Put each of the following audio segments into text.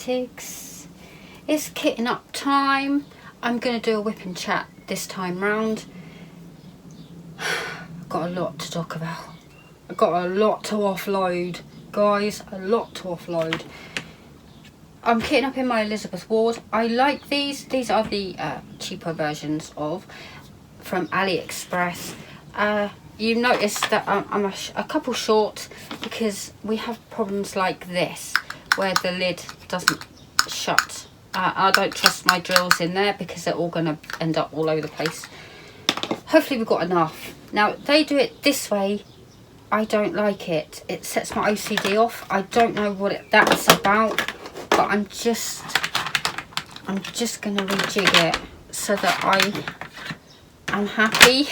cosmetics. It's kitting up time. I'm going to do a Wip N Chat this time round. I've got a lot to talk about. I've got a lot to offload, guys, a lot to offload. I'm kitting up in my Elizabeth Ward. I like these. These are the cheaper versions from AliExpress. You notice that I'm a couple short because we have problems like this where the lid doesn't shut. I don't trust my drills in there because they're all going to end up all over the place. Hopefully we've got enough. Now they do it this way. I don't like it. It sets my OCD off. I don't know what that's about, but I'm just going to rejig it so that I am happy.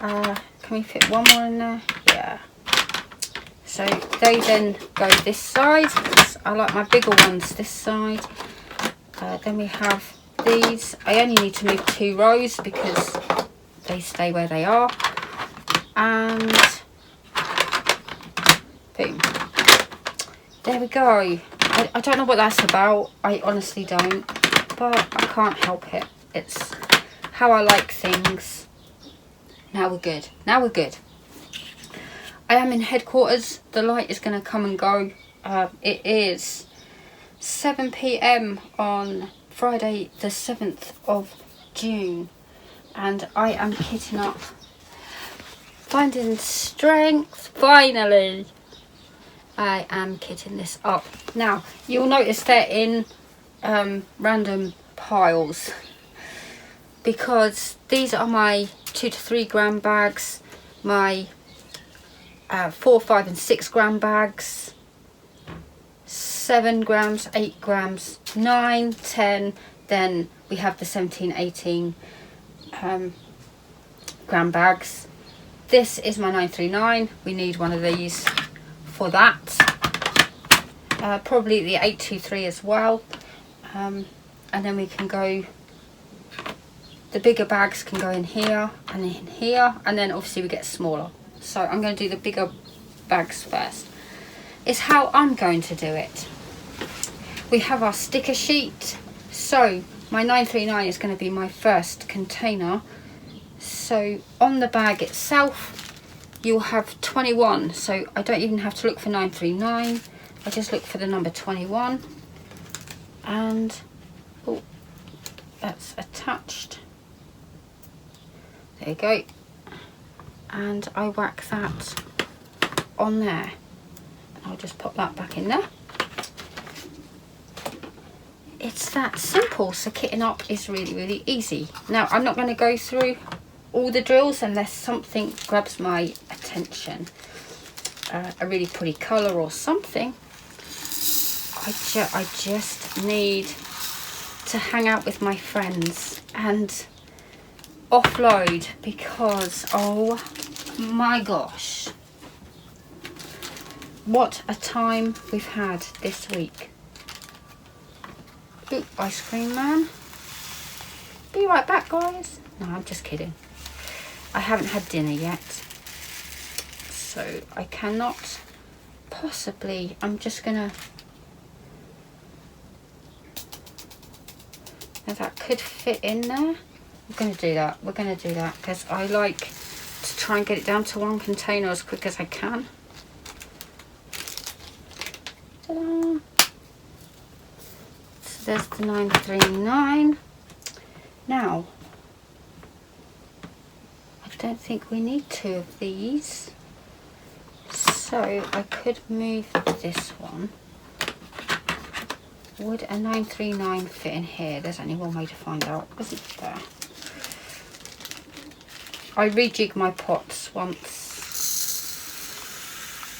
Can we fit one more in there? Yeah. So they then go this side. I like my bigger ones this side. Then we have these. I only need to move 2 rows because they stay where they are. And boom. There we go. I don't know what that's about. I honestly don't. But I can't help it. It's how I like things. Now we're good. Now we're good. I am in headquarters. The light is going to come and go. It is 7 PM on Friday the 7th of June. And I am kitting up. Finding strength, finally. I am kitting this up. Now, you'll notice they're in random piles. Because these are my 2 to 3 gram bags. My 4, 5 and 6 gram bags, 7 grams, 8 grams, 9, 10, then we have the 17, 18 gram bags. This is my 939, we need one of these for that. Probably the 823 as well. And then we can go, the bigger bags can go in here and in here, and then obviously we get smaller. So I'm going to do the bigger bags first. It's how I'm going to do it. We have our sticker sheet. So my 939 is going to be my first container. So on the bag itself, you'll have 21. So I don't even have to look for 939. I just look for the number 21. And oh, that's attached. There you go. And I whack that on there. I'll just pop that back in there. It's that simple. So kitting up is really, really easy. Now I'm not going to go through all the drills unless something grabs my attention. A really pretty colour or something. I just need to hang out with my friends and offload because oh my gosh, what a time we've had this week. Ooh, ice cream man. Be right back, guys. No, I'm just kidding. I haven't had dinner yet, so I cannot possibly. I'm just gonna. Now that could fit in there. We're going to do that. We're going to do that because I like to try and get it down to 1 container as quick as I can. Ta-da. So there's the 939. Now, I don't think we need 2 of these. So I could move this one. Would a 939 fit in here? There's only one way to find out, isn't there? I rejig my pots once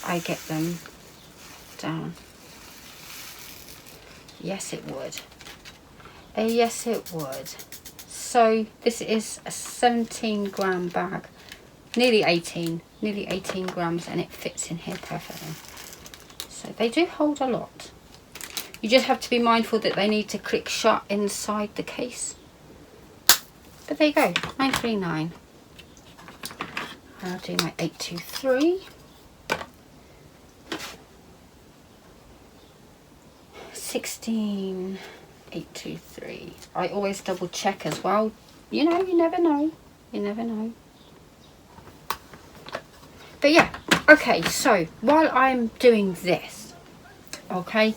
I get them down. Yes, it would. Yes, it would. So this is a 17 gram bag, nearly 18 grams, and it fits in here perfectly. So they do hold a lot. You just have to be mindful that they need to click shut inside the case. But there you go, 939. I'll do my 823. 16823. I always double check as well. You know, you never know. You never know. But yeah, okay, so while I'm doing this, okay,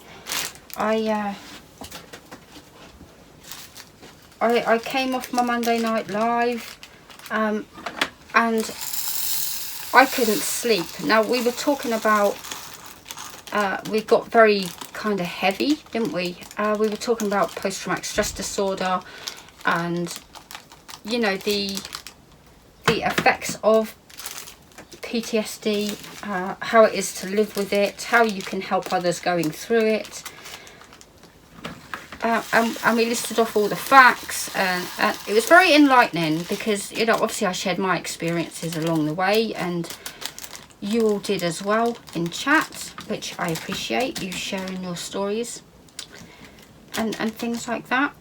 I came off my Monday Night Live, and I couldn't sleep. Now, we were talking about, we got very kind of heavy, didn't we? We were talking about post-traumatic stress disorder and, you know, the effects of PTSD, how it is to live with it, how you can help others going through it. And we listed off all the facts, and it was very enlightening because, you know, obviously I shared my experiences along the way, and you all did as well in chat, which I appreciate you sharing your stories and things like that.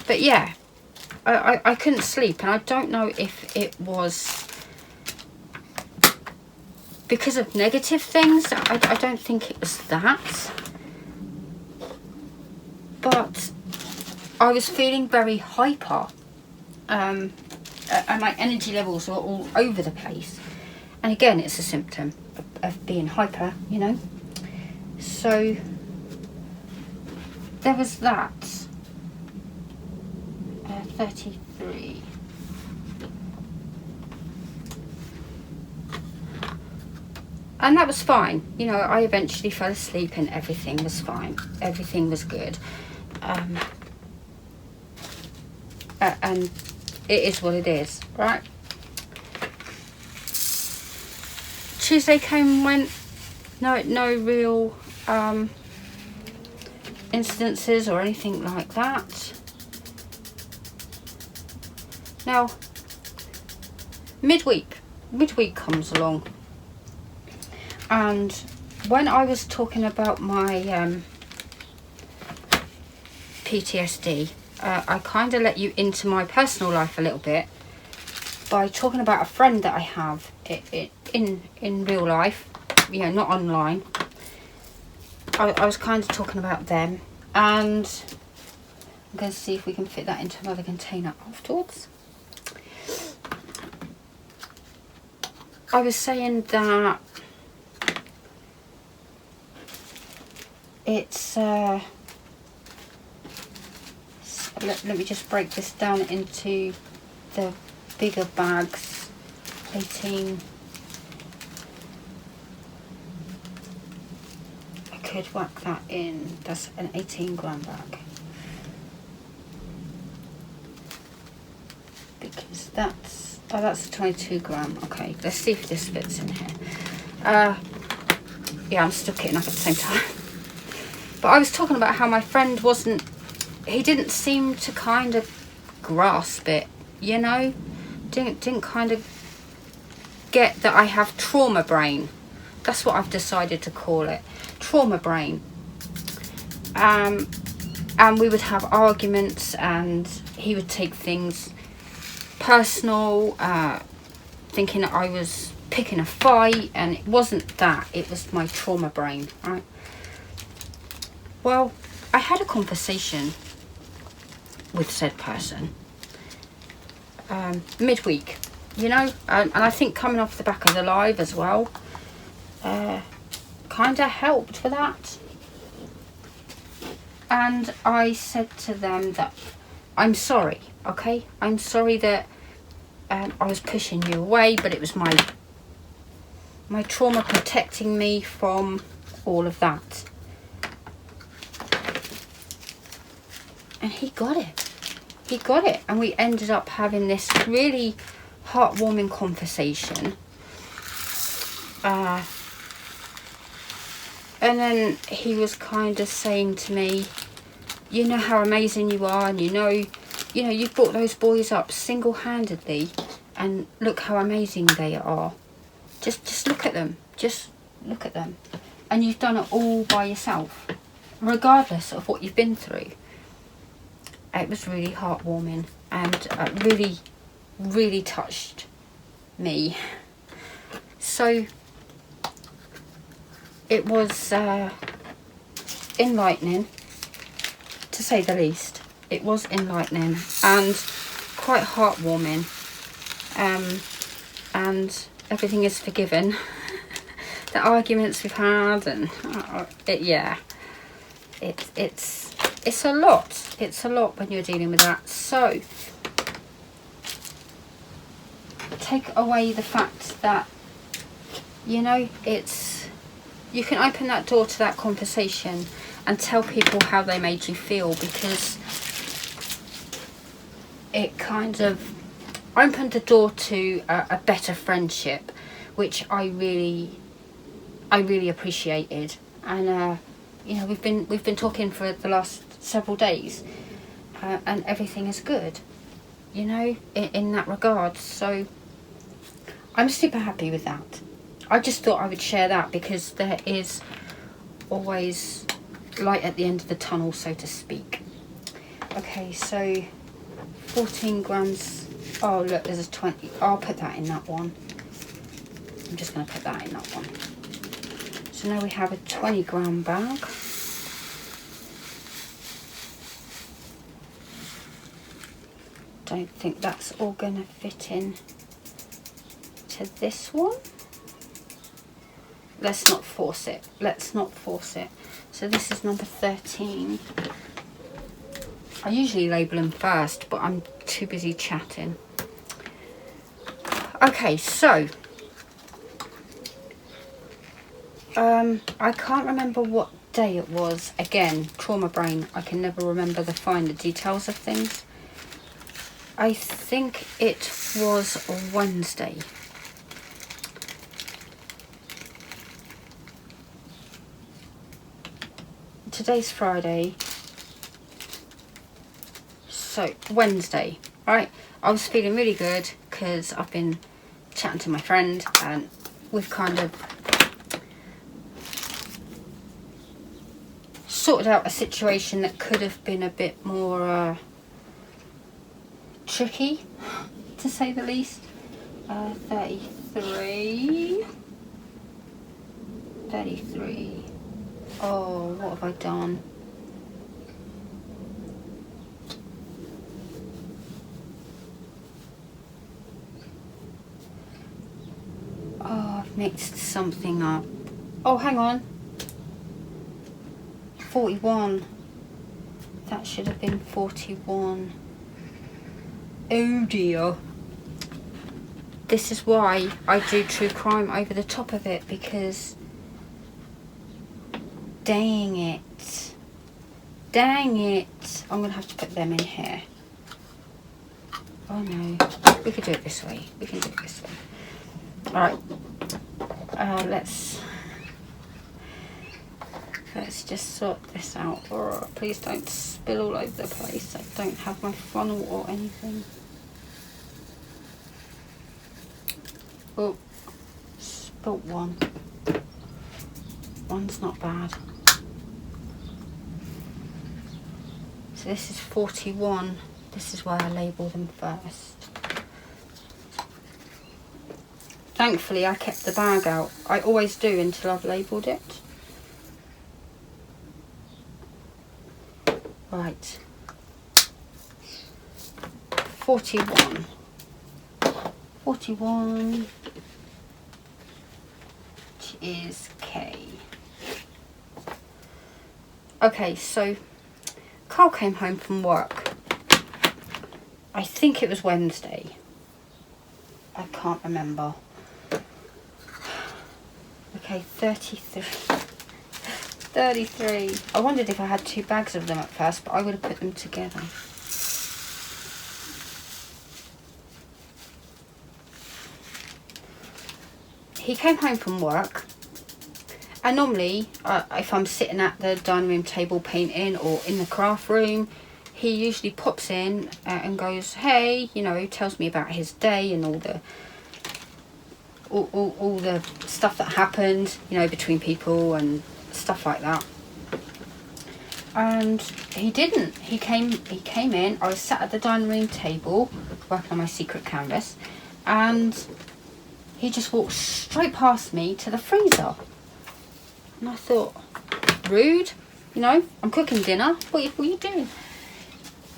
But yeah, I couldn't sleep, and I don't know if it was because of negative things. I don't think it was that. But I was feeling very hyper, and my energy levels were all over the place. And again, it's a symptom of being hyper, you know. So there was that. 33. And that was fine. You know, I eventually fell asleep and everything was fine. Everything was good. And it is what it is, right? Tuesday came and went. No real incidences or anything like that. Now, midweek comes along, and when I was talking about my PTSD, I kind of let you into my personal life a little bit by talking about a friend that I have in real life, you know, not online. I was kind of talking about them, and I'm going to see if we can fit that into another container afterwards. I was saying that it's let me just break this down into the bigger bags. 18. I could whack that in. That's an 18-gram bag, because that's a 22-gram. Okay, let's see if this fits in here. Yeah, I'm still kitting up at the same time. But I was talking about how my friend he didn't seem to kind of grasp it, you know? Didn't kind of get that I have trauma brain. That's what I've decided to call it. Trauma brain. And we would have arguments, and he would take things personal, thinking that I was picking a fight, and it wasn't that. It was my trauma brain, right? Well, I had a conversation with said person midweek, you know, and I think coming off the back of the live as well kind of helped for that. And I said to them that I'm sorry, okay? I'm sorry that I was pushing you away, but it was my trauma protecting me from all of that. And he got it. He got it. And we ended up having this really heartwarming conversation. And then he was kind of saying to me, you know how amazing you are, and you know you've brought those boys up single-handedly, and look how amazing they are. Just look at them. Just look at them. And you've done it all by yourself, regardless of what you've been through. It was really heartwarming, and really, really touched me. So it was enlightening, to say the least. It was enlightening and quite heartwarming. And everything is forgiven. The arguments we've had, and yeah, it's a lot. It's a lot when you're dealing with that. So take away the fact that, you know, you can open that door to that conversation and tell people how they made you feel, because it kind of opened the door to a better friendship, which I really appreciated. And you know, we've been talking for the last several days, and everything is good, you know, in that regard. So I'm super happy with that. I just thought I would share that, because there is always light at the end of the tunnel, so to speak. Okay, so 14 grams. Oh look, there's a 20. I'll put that in that one. I'm just going to put that in that one. So now we have a 20 gram bag. Don't think that's all going to fit in to this one. Let's not force it. Let's not force it. So this is number 13. I usually label them first, but I'm too busy chatting. Okay, so I can't remember what day it was. Again, trauma brain. I can never remember the finer details of things. I think it was Wednesday. Today's Friday. So Wednesday, right? I was feeling really good because I've been chatting to my friend, and we've kind of sorted out a situation that could have been a bit more tricky, to say the least. 33. Oh, what have I done? Oh, I've mixed something up. Oh, hang on. 41. That should have been 41. Oh dear. This is why I do true crime over the top of it, because dang it. Dang it. I'm going to have to put them in here. Oh no. We could do it this way. We can do it this way. Alright. Let's just sort this out. Oh, please don't spill all over the place. I don't have my funnel or anything. Oh, spilt one. One's not bad. So this is 41. This is why I label them first. Thankfully I kept the bag out. I always do until I've labelled it. Right. 41. 41, which is K. Okay, so Carl came home from work. I think it was Wednesday. I can't remember. Okay, 33. 33. I wondered if I had 2 bags of them at first, but I would have put them together. He came home from work, and normally if I'm sitting at the dining room table painting or in the craft room, he usually pops in and goes, hey, you know, tells me about his day and all the stuff that happened, you know, between people and stuff like that. And he didn't. He came in. I was sat at the dining room table working on my secret canvas, and he just walked straight past me to the freezer. And I thought, rude. You know, I'm cooking dinner. What are you doing?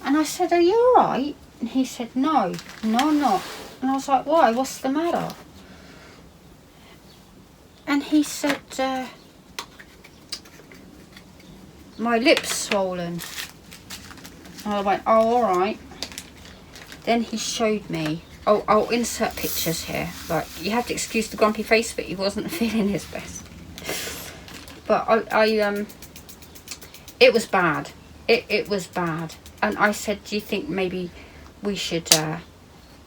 And I said, are you all right? And he said, no, I'm not. And I was like, why? What's the matter? And he said, my lip's swollen. And I went, oh, all right. Then he showed me. Oh, I'll insert pictures here. Like, you have to excuse the grumpy face, but he wasn't feeling his best. But it was bad. It was bad. And I said, do you think maybe we should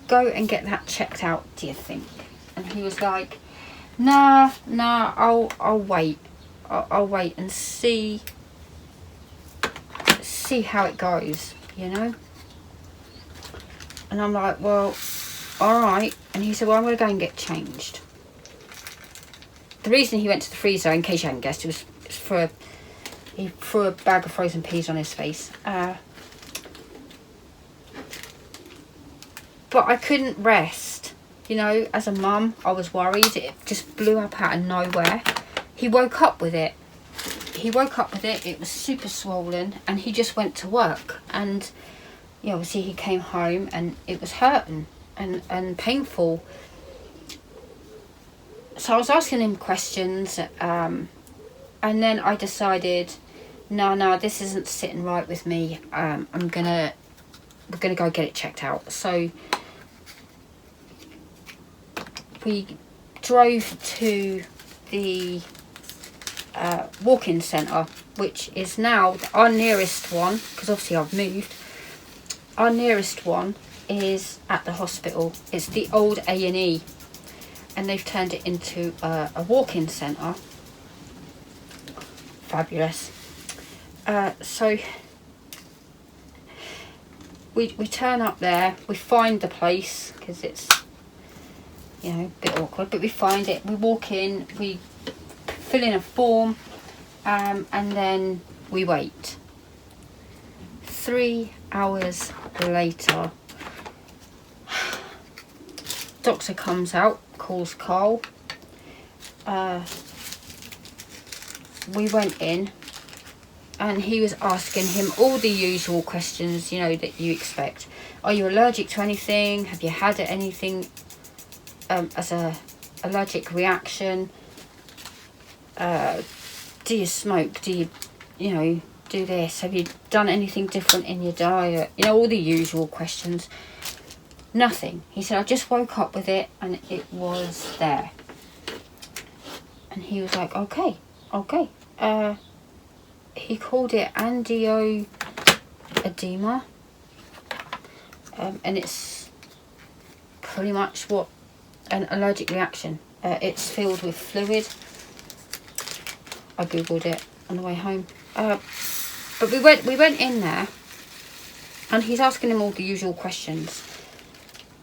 go and get that checked out, do you think? And he was like, nah, I'll wait. I'll wait and see how it goes, you know? And I'm like, well, all right. And he said, well, I'm going to go and get changed. The reason he went to the freezer, in case you hadn't guessed, it was for he threw a bag of frozen peas on his face. But I couldn't rest. You know, as a mum, I was worried. It just blew up out of nowhere. He woke up with it. It was super swollen, and he just went to work. And you know, obviously he came home and it was hurting and painful. So I was asking him questions, and then I decided, no, this isn't sitting right with me. We're gonna go get it checked out. So we drove to the walk-in centre, which is now our nearest one, because obviously I've moved. Our nearest one is at the hospital. It's the old A&E, and they've turned it into a walk-in centre. Fabulous. So we turn up there, we find the place, because it's, you know, a bit awkward, but we find it, we walk in, we fill in a form, and then we wait. 3 hours later, doctor comes out, calls Carl. We went in, and he was asking him all the usual questions, you know, that you expect. Are you allergic to anything? Have you had anything as a allergic reaction? Do you smoke? Do you know, do this? Have you done anything different in your diet? You know, all the usual questions. Nothing. He said, I just woke up with it and it was there. And he was like, okay. He called it angioedema. And it's pretty much what an allergic reaction. It's filled with fluid. I googled it on the way home. But we went in there, and he's asking him all the usual questions.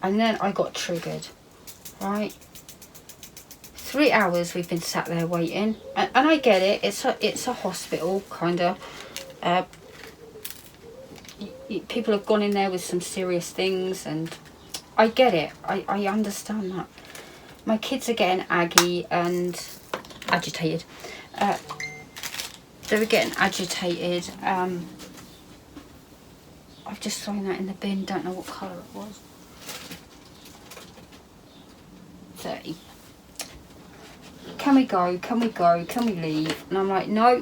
And then I got triggered, right? 3 hours we've been sat there waiting, and I get it. It's a hospital, kind of. People have gone in there with some serious things, and I get it. I understand that. My kids are getting aggy and agitated. They were getting agitated. I've just thrown that in the bin. Don't know what colour it was. 30. Can we go? Can we leave? And I'm like, no.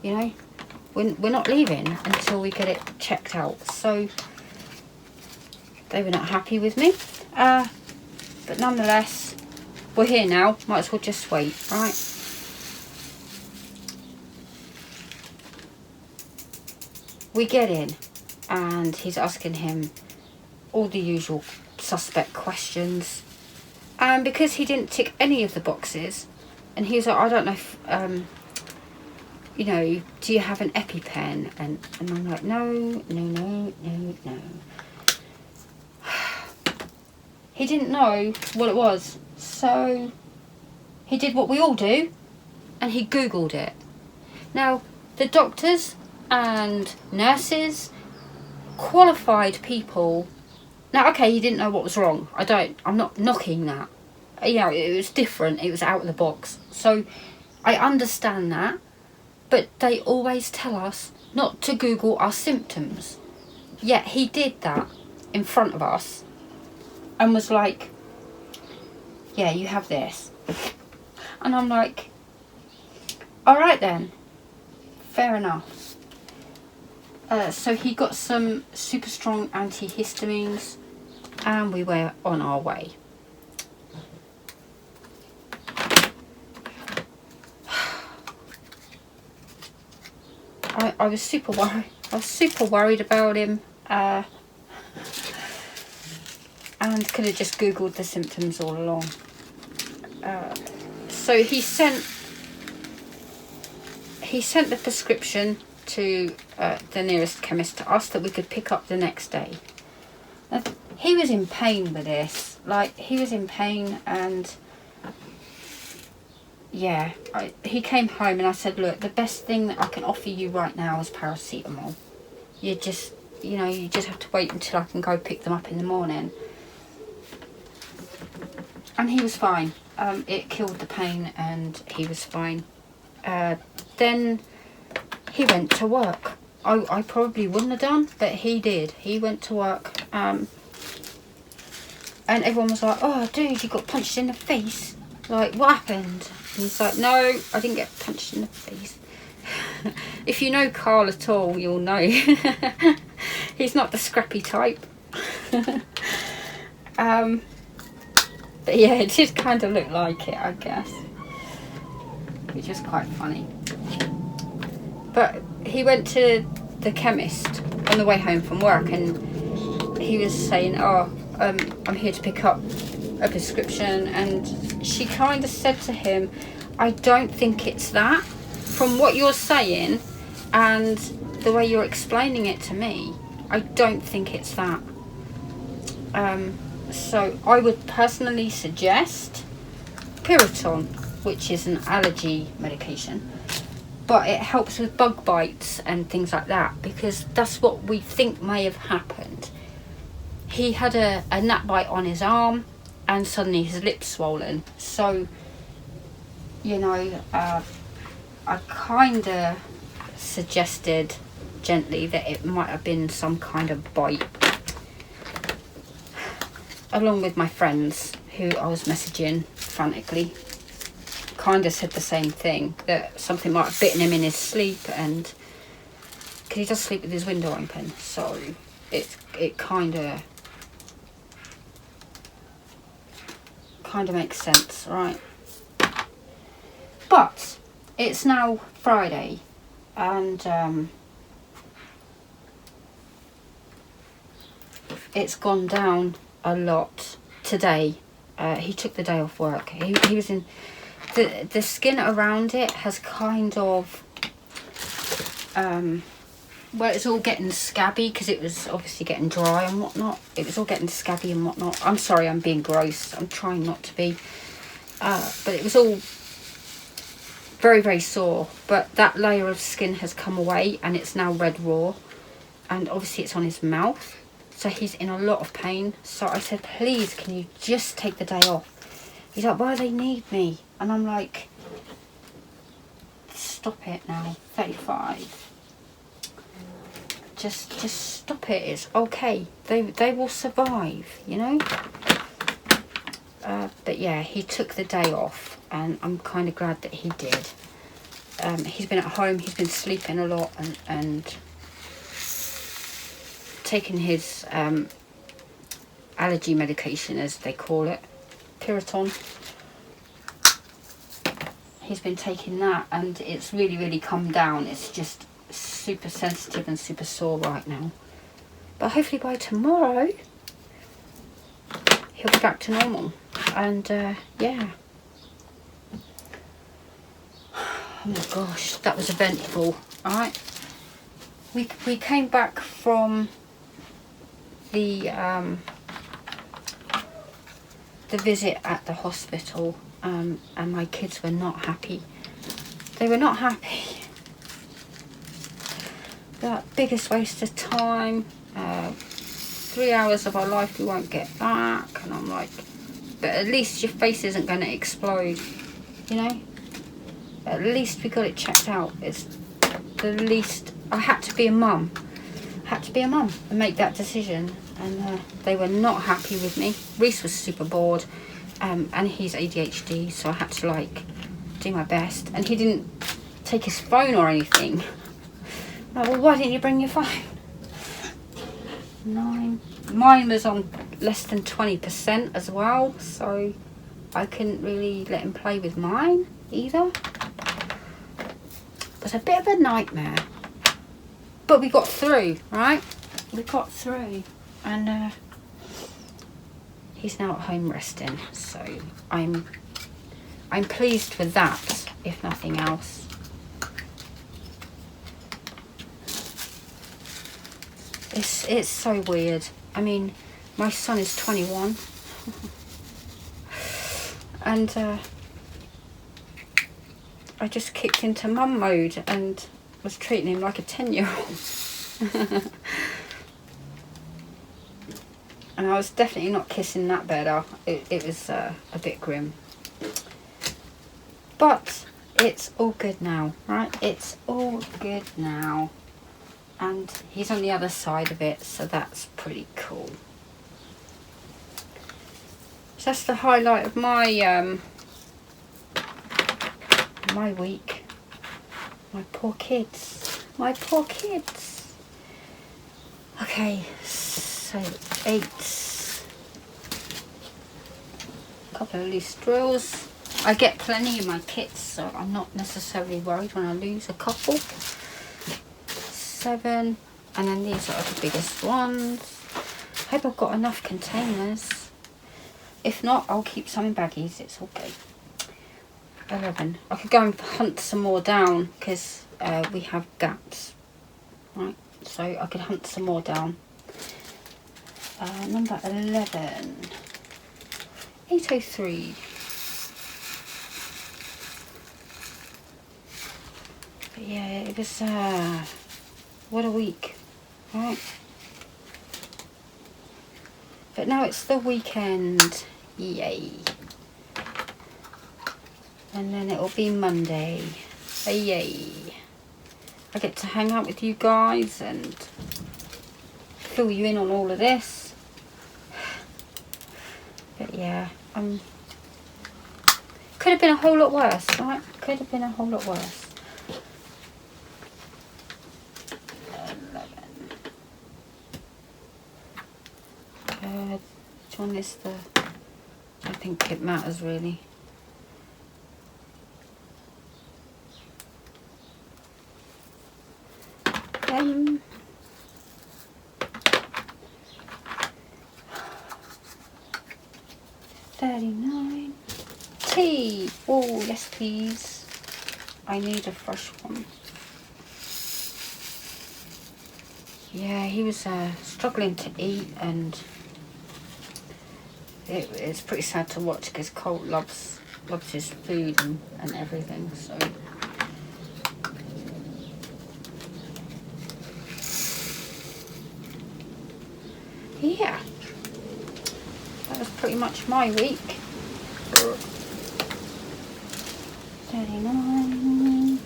You know, we're not leaving until we get it checked out. So they were not happy with me. But nonetheless, we're here now. Might as well just wait, right? We get in, and he's asking him all the usual suspect questions. And because he didn't tick any of the boxes, and he was like, I don't know if, you know, do you have an EpiPen? And I'm like, no. He didn't know what it was. So he did what we all do, and he Googled it. Now, the doctors and nurses, qualified people. Now, okay, he didn't know what was wrong. I'm not knocking that. You know, it was different. It was out of the box. So I understand that. But they always tell us not to Google our symptoms. Yet he did that in front of us and was like, yeah, you have this. And I'm like, all right then, fair enough. So he got some super strong antihistamines and we were on our way. I was super worried. I was super worried about him, and could have just Googled the symptoms all along. So he sent the prescription to the nearest chemist to us that we could pick up the next day. Now, he was in pain with this. Like, he was in pain, and yeah, he came home and I said, look, the best thing that I can offer you right now is paracetamol. You just have to wait until I can go pick them up in the morning. And he was fine. It killed the pain and he was fine. Then he went to work. I probably wouldn't have done, but he did. He went to work. And everyone was like, oh, dude, you got punched in the face. Like, what happened? And he's like, no, I didn't get punched in the face. If you know Carl at all, you'll know. He's not the scrappy type. But yeah, it did kind of look like it, I guess. Which is quite funny. But he went to the chemist on the way home from work and he was saying, oh, I'm here to pick up a prescription. And she kind of said to him, I don't think it's that. From what you're saying and the way you're explaining it to me, I don't think it's that. So I would personally suggest Piriton, which is an allergy medication, but it helps with bug bites and things like that, because that's what we think may have happened. He had a gnat bite on his arm and suddenly his lips swollen. So, you know, I kind of suggested gently that it might have been some kind of bite. Along with my friends who I was messaging frantically, kind of said the same thing, that something might have bitten him in his sleep, and because he does sleep with his window open, so it kind of makes sense, right? But it's now Friday, and it's gone down a lot today. He took the day off work. He was in the skin around it has kind of well, it's all getting scabby because it was obviously getting dry and whatnot. It was all getting scabby and whatnot. I'm sorry, I'm being gross. I'm trying not to be, but it was all very, very sore. But that layer of skin has come away and it's now red raw, and obviously it's on his mouth. So he's in a lot of pain. So I said, please, can you just take the day off? He's like, why do they need me? And I'm like, stop it now, 35. Just stop it. It's okay. They will survive, you know? But yeah, he took the day off and I'm kind of glad that he did. He's been at home, he's been sleeping a lot and taking his allergy medication, as they call it, Piriton. He's been taking that and it's really, really come down. It's just super sensitive and super sore right now. But hopefully by tomorrow, he'll be back to normal. And yeah. Oh my gosh, that was eventful. Alright. We came back from the visit at the hospital, and my kids were not happy. They were not happy. That biggest waste of time. 3 hours of our life we won't get back. And I'm like, but at least your face isn't going to explode, you know? at least we got it checked out. It's the least. I had to be a mum. Had to be a mum and make that decision, and they were not happy with me. Reese was super bored, and he's ADHD, so I had to like do my best. And he didn't take his phone or anything. Like, well, why didn't you bring your phone? 9. Mine was on less than 20% as well, so I couldn't really let him play with mine either. It was a bit of a nightmare, but we got through, right? We got through, and he's now at home resting, so I'm pleased with that, if nothing else. It's so weird. I mean, my son is 21 and I just kicked into mum mode and was treating him like a 10-year-old. And I was definitely not kissing that bed. It was a bit grim. But it's all good now, right? It's all good now. And he's on the other side of it, so that's pretty cool. So that's the highlight of my my week. My poor kids. My poor kids. Okay, so 8. A couple of loose drills. I get plenty in my kits, so I'm not necessarily worried when I lose a couple. 7, and then these are the biggest ones. Hope I've got enough containers. If not, I'll keep some in baggies. It's okay. 11. I could go and hunt some more down because we have gaps, right? So I could hunt some more down. Number 11. 803. But yeah, it was what a week, right? But now it's the weekend, yay. And then it'll be Monday, yay. I get to hang out with you guys and fill you in on all of this. But yeah, could have been a whole lot worse, right? Could have been a whole lot worse. 11. Which one is the... I don't think it matters really. Um, 39. Tea. Oh, yes please. I need a fresh one. Yeah, he was struggling to eat, and it's pretty sad to watch because Colt loves his food and everything, so... Yeah, that was pretty much my week. 39.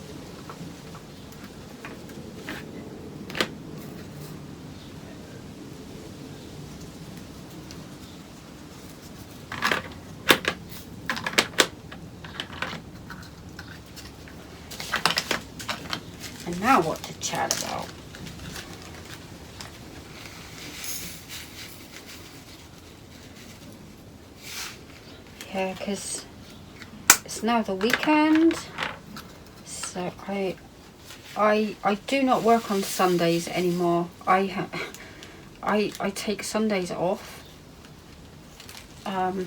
And now what to chat about? Yeah, because it's now the weekend, so I do not work on Sundays anymore. I take Sundays off. And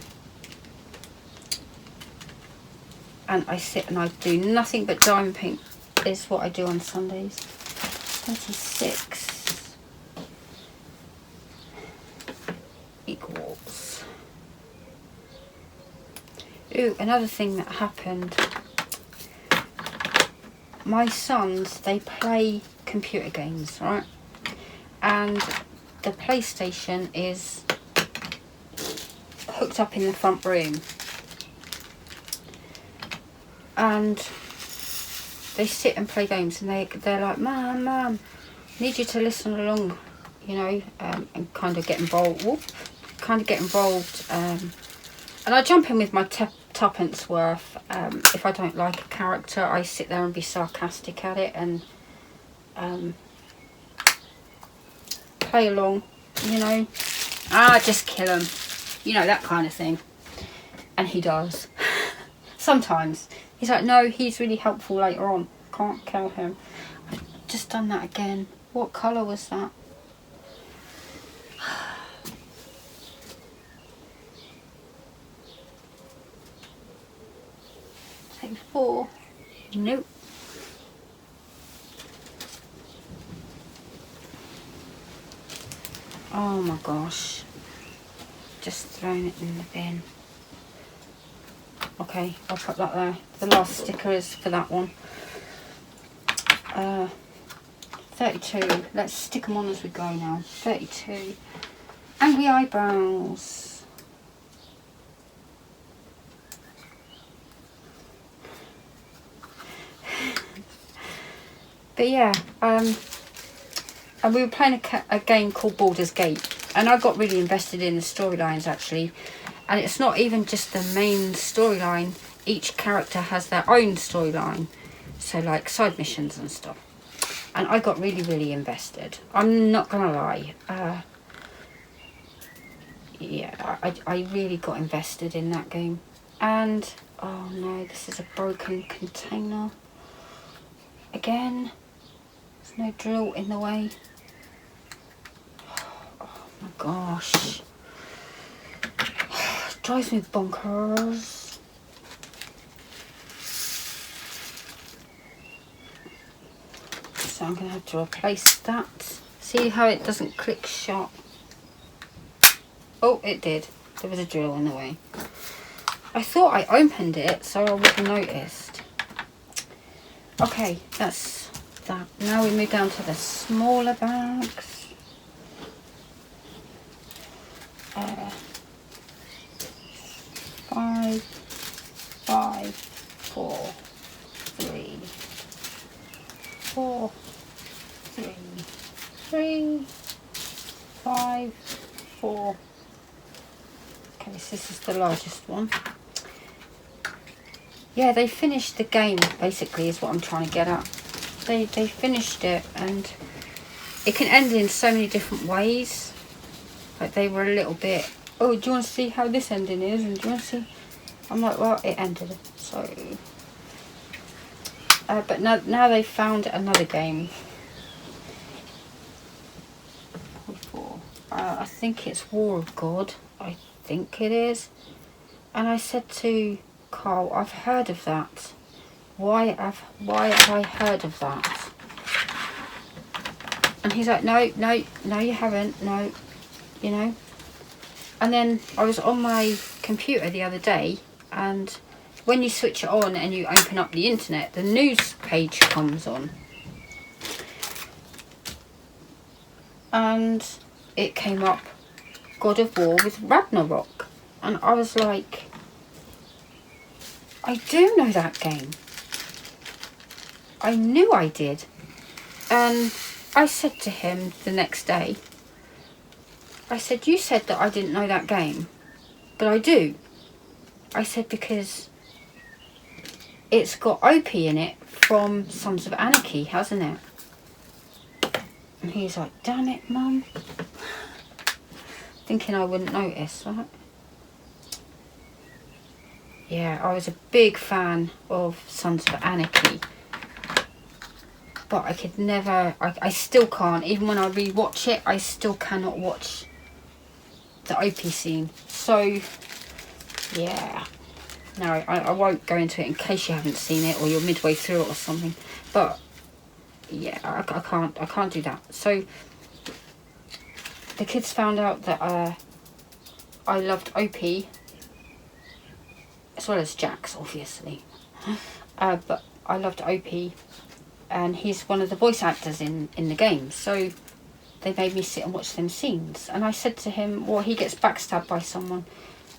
I sit and I do nothing but diamond paint is what I do on Sundays. 36 equals... Ooh, another thing that happened. My sons, they play computer games, right? And the PlayStation is hooked up in the front room. And they sit and play games, and they're like, Mum, need you to listen along, you know, and kind of get involved. And I jump in with my tuppence worth. If I don't like a character, I sit there and be sarcastic at it and play along, you know. Just kill him, you know, that kind of thing. And he does. Sometimes. He's like, no, he's really helpful later on. Can't kill him. I've just done that again. What colour was that? Take 4. Nope. Oh my gosh. Just thrown it in the bin. Okay, I'll put that there. The last sticker is for that one. 32. Let's stick them on as we go now. 32. Angry eyebrows. But yeah, and we were playing a game called Baldur's Gate, and I got really invested in the storylines actually. And it's not even just the main storyline. Each character has their own storyline. So like side missions and stuff. And I got really, really invested. I'm not going to lie. Yeah, I really got invested in that game. And, oh no, this is a broken container. Again. There's no drill in the way. Oh my gosh. Drives me bonkers. So I'm going to have to replace that. See how it doesn't click shut? Oh, it did. There was a drill in the way. I thought I opened it so I would have noticed. Okay, that's that. Now we move down to the smaller bags. 5, 4, 3, 4, 3, 3, 5, 4. Okay, so this is the largest one. Yeah, they finished the game, basically, is what I'm trying to get at. They finished it, and it can end in so many different ways. Like, they were a little bit, oh, do you want to see how this ending is? And do you want to see? I'm like, well, it ended, so. But now they've found another game. I think it's War of God. I think it is. And I said to Carl, I've heard of that. Why have I heard of that? And he's like, no, you haven't. No, you know. And then I was on my computer the other day, and when you switch it on and you open up the internet, the news page comes on. And it came up, God of War with Ragnarok. And I was like, I do know that game. I knew I did. And I said to him the next day, I said, you said that I didn't know that game, but I do. I said, because it's got Opie in it from Sons of Anarchy, hasn't it? And he's like, damn it, Mum. Thinking I wouldn't notice, right? Yeah, I was a big fan of Sons of Anarchy. But I could never, I still can't, even when I rewatch it, I still cannot watch the OP scene. So, yeah. No, I won't go into it in case you haven't seen it or you're midway through it or something. But, yeah, I can't do that. So, the kids found out that I loved OP, as well as Jax, obviously. But I loved OP, and he's one of the voice actors in the game. So they made me sit and watch them scenes. And I said to him, well, he gets backstabbed by someone,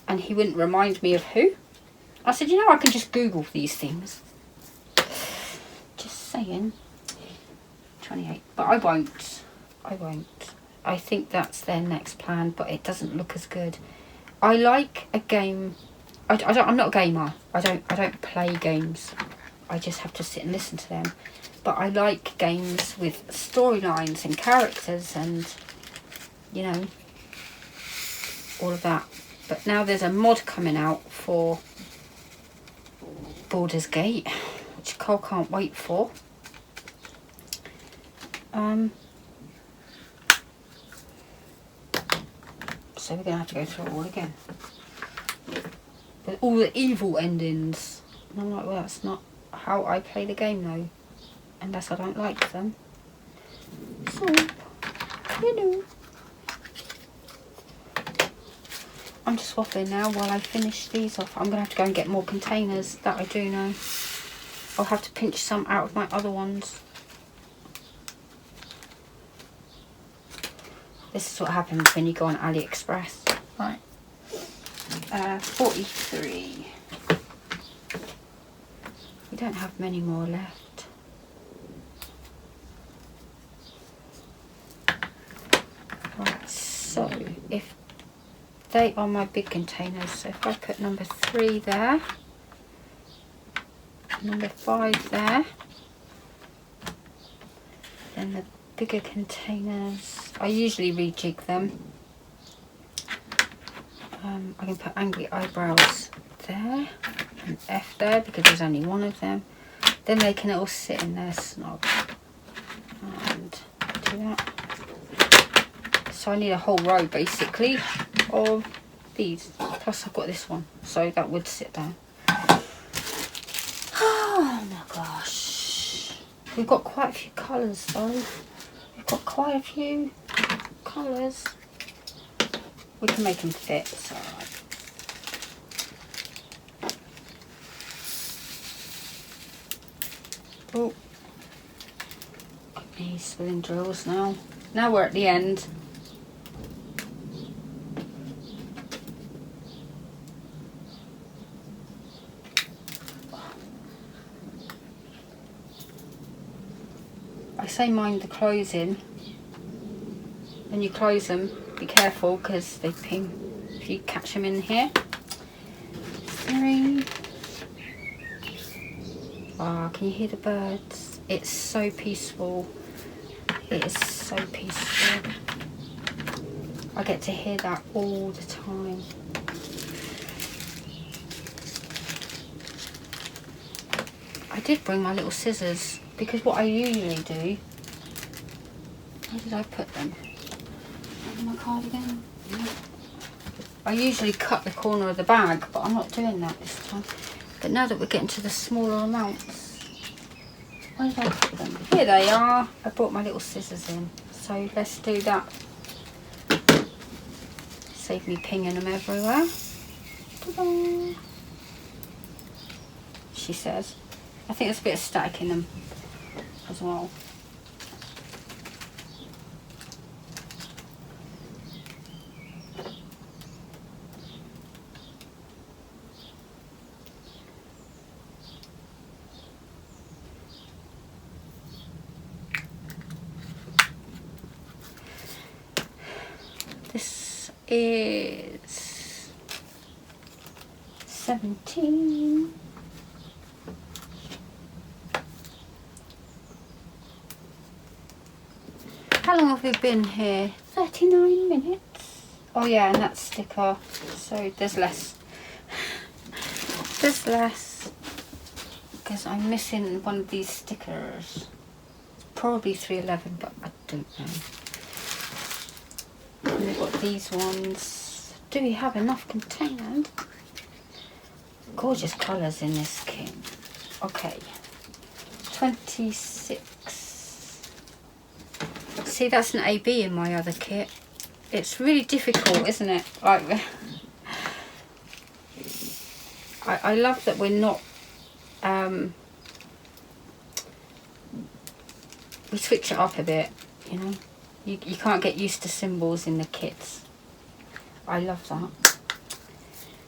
and he wouldn't remind me of who. I said, you know, I can just Google these things. Just saying 28, but I won't. I think that's their next plan, but it doesn't look as good. I like a game. I'm not a gamer. I don't play games. I just have to sit and listen to them. But I like games with storylines and characters and, you know, all of that. But now there's a mod coming out for Baldur's Gate, which Cole can't wait for. So we're going to have to go through it all again. With all the evil endings. And I'm like, well, that's not how I play the game though. Unless I don't like them. So, you know. I'm just waffling now while I finish these off. I'm going to have to go and get more containers. That I do know. I'll have to pinch some out of my other ones. This is what happens when you go on AliExpress. Right. 43. We don't have many more left. Right, so if they are my big containers, so if I put number 3 there, number 5 there, then the bigger containers, I usually rejig them. I can put angry eyebrows there and F there because there's only one of them. Then they can all sit in there snug and do that. So I need a whole row basically of these. Plus I've got this one, so that would sit down. Oh my gosh. We've got quite a few colours though. We've got quite a few colours. We can make them fit, it's alright. Oh, got these spilling drills now. Now we're at the end. I say mind the closing. When you close them, be careful because they ping if you catch them in here. 3. Ah, can you hear the birds? It's so peaceful. It is so peaceful. I get to hear that all the time. I did bring my little scissors because what I usually do, where did I put them? My cardigan. I usually cut the corner of the bag, but I'm not doing that this time. But now that we're getting to the smaller amounts, where did I put them? Here they are. I brought my little scissors in, so let's do that. Save me pinging them everywhere. Ta-da! She says. I think there's a bit of static in them as well. This is 17. How long have we been here? 39 minutes. Oh yeah, and that sticker. So there's less. There's less. Because I'm missing one of these stickers. Probably 311, but I don't know. And we've got these ones. Do we have enough containers? Gorgeous colours in this kit. Okay. 26. See, that's an AB in my other kit. It's really difficult, isn't it? Like, I love that we're not, we switch it up a bit, you know. You can't get used to symbols in the kits. I love that.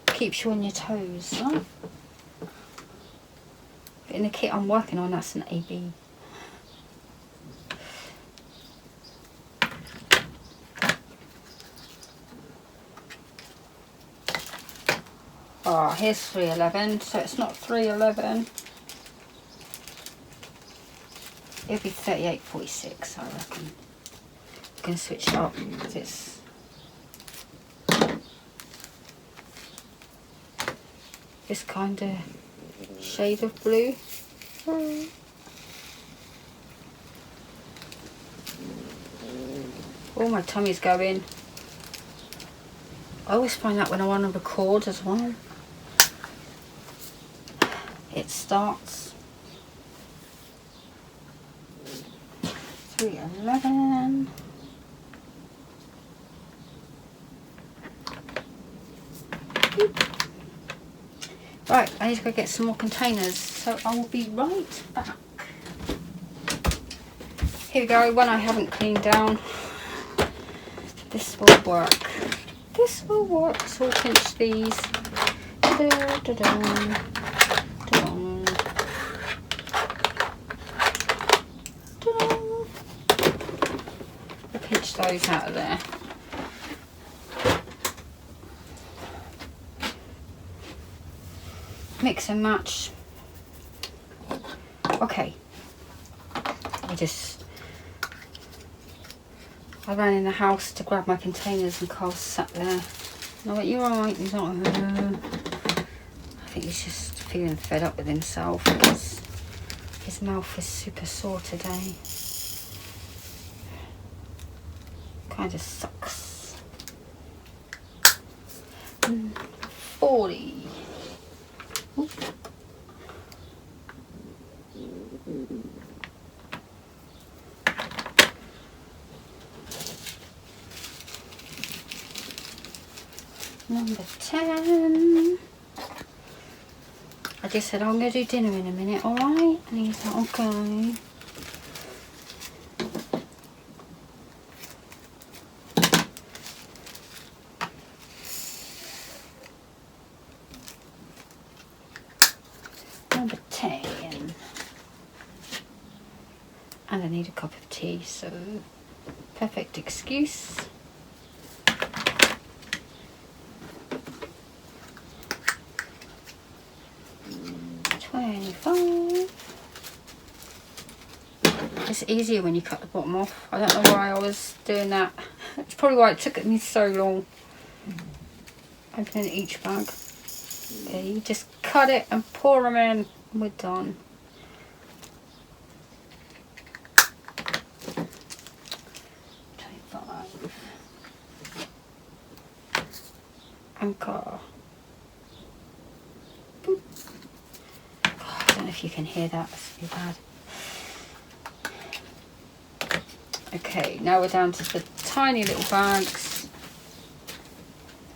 Keeps you on your toes, right? But in the kit I'm working on, that's an AB. Oh, here's 311, so it's not 311. It'll be 38.46, I reckon. I'm going to switch it up because it's this kind of shade of blue. Oh, my tummy's going. I always find that when I want to record as well. It starts 311. Right, I need to go get some more containers, so I will be right back. Here we go, one I haven't cleaned down. This will work. This will work, so we'll pinch these. We'll pinch those out of there. Mix and match. Okay. I ran in the house to grab my containers and Carl sat there. And I went, "You're alright." He's not. I think he's just feeling fed up with himself because his mouth is super sore today. Kind of sucks. 40. Ooh. Number 10. I just said, I'm going to do dinner in a minute, alright? And he's like, okay. Number 10. And I need a cup of tea, so perfect excuse. 25. It's easier when you cut the bottom off. I don't know why I was doing that. It's probably why it took me so long. Opening each bag. Okay, you just cut it and pour them in and we're done. Anchor. Boop. God, I don't know if you can hear that. That's too bad. Okay, now we're down to the tiny little bags.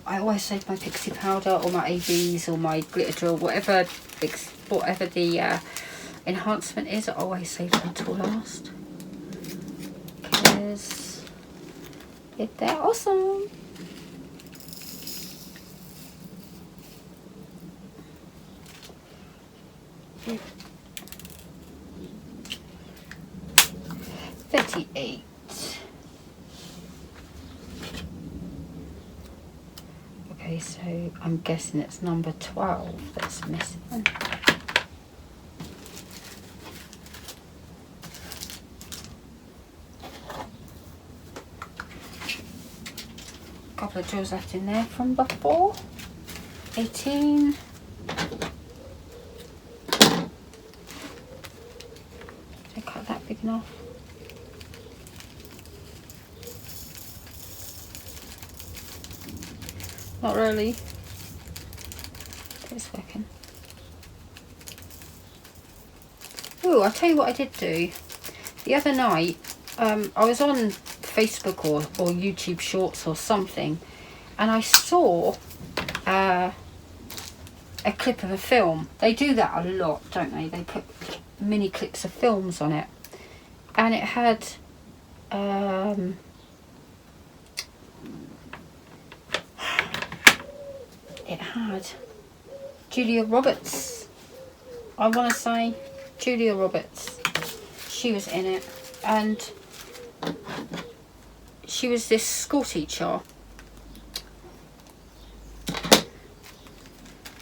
I always save my pixie powder or my ABs or my glitter drill, whatever the enhancement is. I always save them until last because they're awesome. $38. Okay, so I'm guessing it's number 12 that's missing. Couple of drills left in there from before. 18. Did I cut that big enough? Not really. It's working. Ooh, I'll tell you what I did do. The other night, I was on Facebook or YouTube Shorts or something, and I saw a clip of a film. They do that a lot, don't they? They put mini clips of films on it, and it had Julia Roberts. I want to say Julia Roberts. She was in it, and she was this school teacher.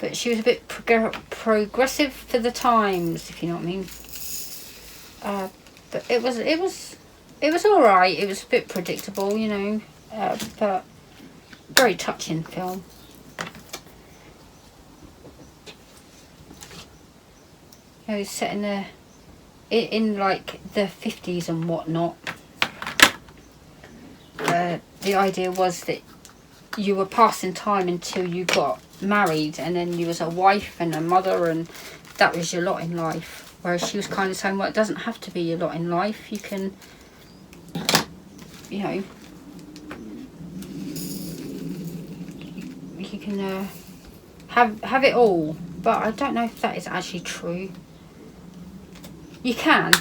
but she was a bit progressive for the times, if you know what I mean. But it was all right. It was a bit predictable, you know, but very touching film. You know, set in like the 50s and whatnot. The idea was that you were passing time until you got married, and then you was a wife and a mother, and that was your lot in life. Whereas she was kind of saying, well, it doesn't have to be your lot in life. You can, you know, you can have it all. But I don't know if that is actually true. You can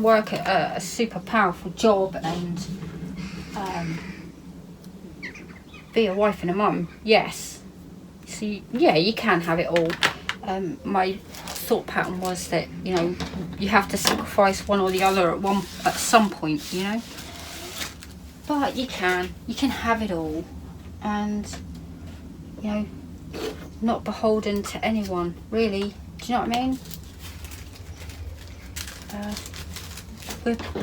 work at a super powerful job and be a wife and a mum. Yes. So yeah, you can have it all. My thought pattern was that, you know, you have to sacrifice one or the other at some point, you know. But you can have it all, and you know, not beholden to anyone, really. Do you know what I mean?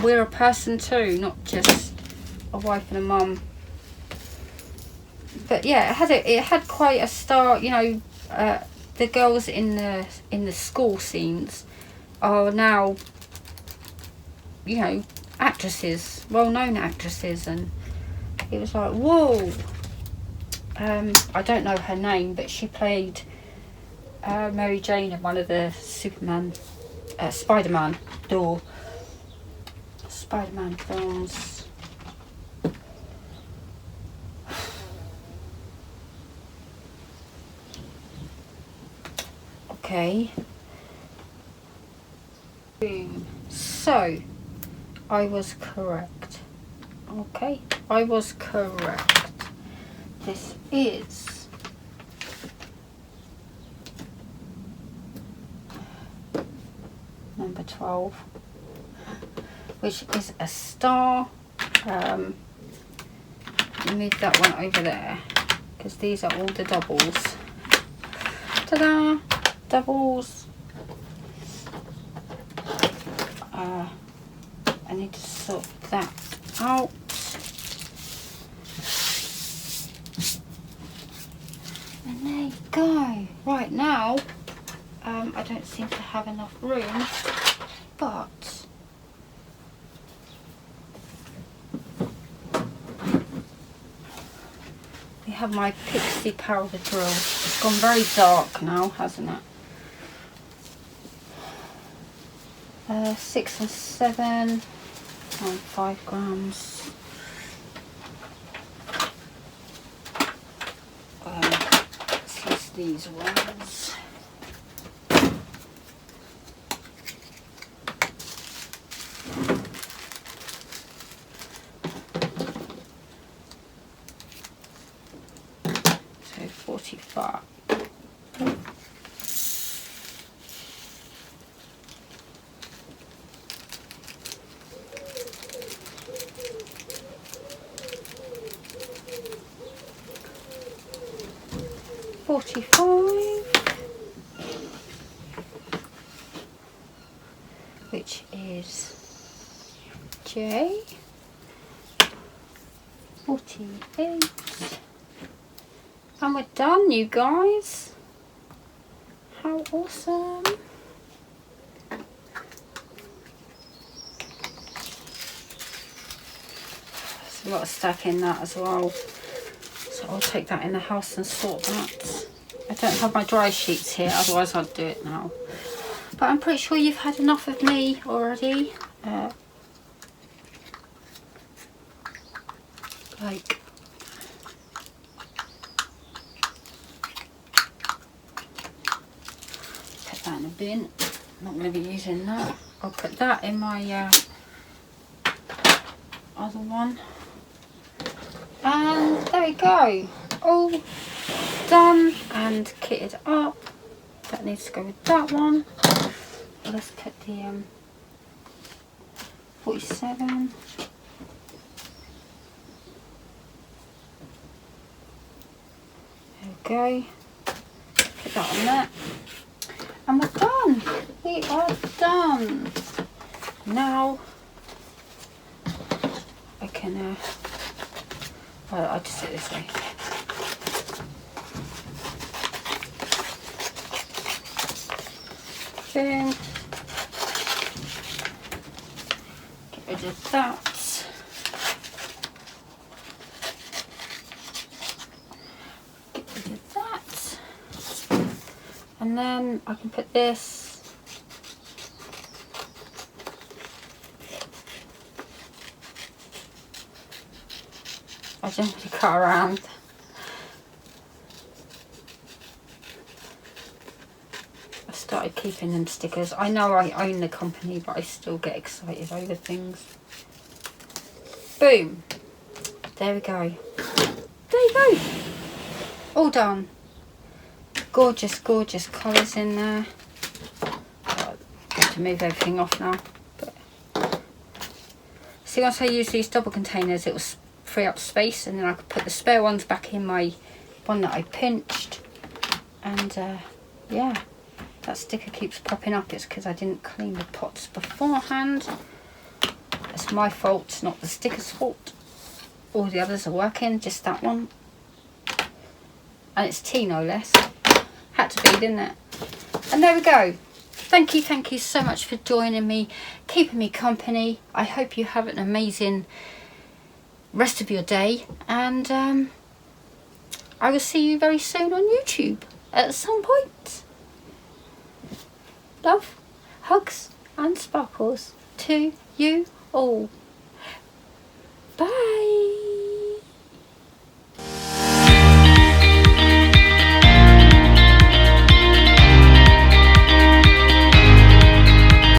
We're a person too, not just a wife and a mum. But yeah, it had quite a start. You know, the girls in the school scenes are now, you know, actresses, well-known actresses, and it was like, whoa. I don't know her name, but she played Mary Jane in one of the Spider-Man films. Okay. So, I was correct. Okay, I was correct. This is number 12, which is a star. Move that one over there, because these are all the doubles. Ta-da! Doubles. I need to sort that out. And there you go. Right, now, I don't seem to have enough room, but we have my pixie powder drill. It's gone very dark now, hasn't it? 6 and 7, 5 grams. Let's use these ones. So 45. Which is J. 48. And we're done, you guys. How awesome. There's a lot of stack in that as well. So I'll take that in the house and sort that. I don't have my dry sheets here, otherwise I'd do it now. But I'm pretty sure you've had enough of me already. Like, put that in a bin. I'm not going to be using that. I'll put that in my other one. And there you go. All done and kitted up. That needs to go with that one. Let's put the 47. There we go. Put that on there. And we're done. We are done. Now I can, I'll just do it this way. Boom. Get rid of that. Get rid of that. And then I can put this. I generally cut around. I started keeping them stickers. I know I own the company, but I still get excited over things. Boom. There we go. There you go. All done. Gorgeous, gorgeous colours in there. I have to move everything off now. But see, once I use these double containers, it will free up space, and then I could put the spare ones back in my one that I pinched. And yeah, that sticker keeps popping up. It's because I didn't clean the pots beforehand. It's my fault, not the sticker's fault. All the others are working, just that one. And it's tea, no less. Had to be, didn't it? And there we go. Thank you so much for joining me, keeping me company. I hope you have an amazing rest of your day, and I will see you very soon on YouTube at some point. Love, hugs and sparkles to you all.